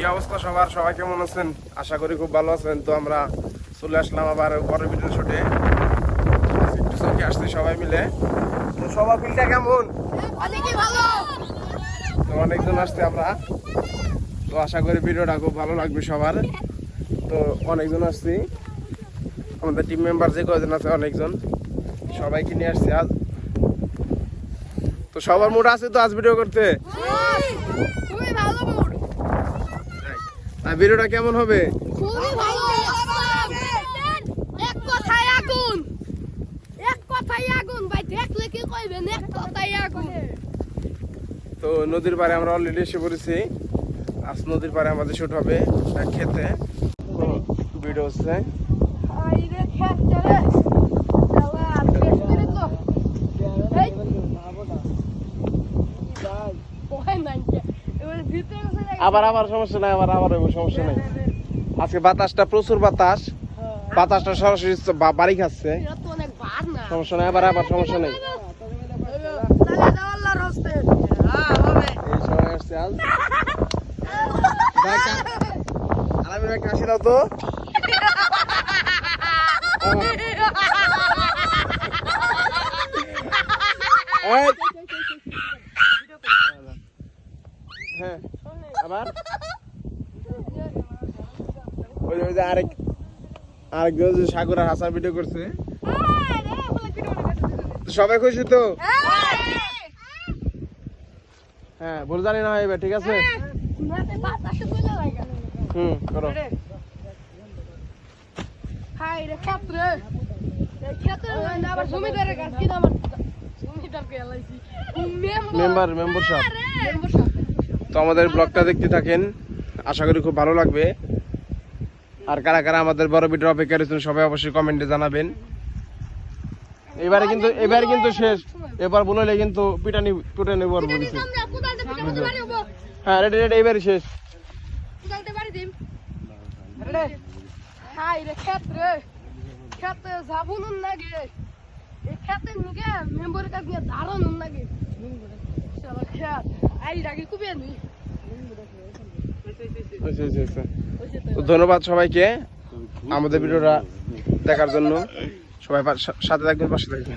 কি অবস্থা সবার, সবাই কেমন আছেন? আশা করি খুব ভালো আছেন। তো আমরা চলে আসলাম আবার বড় ভিডিও শুটে, একটু চোখে আসছি সবাই মিলে। তো সবার ফিলটা কেমন? তো অনেকজন আসছে আমরা, তো আশা করি ভিডিওটা খুব ভালো লাগবে সবার। তো অনেকজন আসছি, আমাদের টিম মেম্বার যে কয়জন আছে অনেকজন, সবাইকে নিয়ে আসছি আজ। তো সবার মুড আছে তো আজ ভিডিও করতে? আর ভিডিওটা কেমন হবে? তো নদীর পাড়ে আমরা অলরেডি এসে পড়েছি। আজ নদীর পাড়ে আমাদের শুট হবে খেতে। তো ভিডিও হচ্ছে আবার সমস্যা নাই, আবার সমস্যা নাই। আজকে বাতাসটা প্রচুর বাতাসটা সরাসরি বাড়ি খাচ্ছে, সমস্যা নাই। আবার সমস্যা নেই। এই সময় আসছে আজ আলামিন ভাই, কাশি দাও তো। হ্যাঁ, আবার ওই যে আরেকজন যে সাগর আর হাসান ভিডিও করছে, সবাই খুশি তো? হ্যাঁ, ভুল জানি না এবার, ঠিক আছে। করো। মেম্বারশিপ। তো আমাদের ব্লগটা দেখতে থাকেন, আশা করি খুব ভালো লাগবে। আর কারা কারা আমাদের বড় ভিডিও অপেক্ষা রয়েছেন সবাই অবশ্যই কমেন্টে জানাবেন। এবারে কিন্তু শেষ, এবার বললে কিন্তু পিটা নেব আর বলছি। হ্যাঁ, রেডি এবারে শেষ। ধন্যবাদ সবাইকে আমাদের ভিডিওটা দেখার জন্য। সবাই সাথে থাকবেন, পাশে থাকবেন।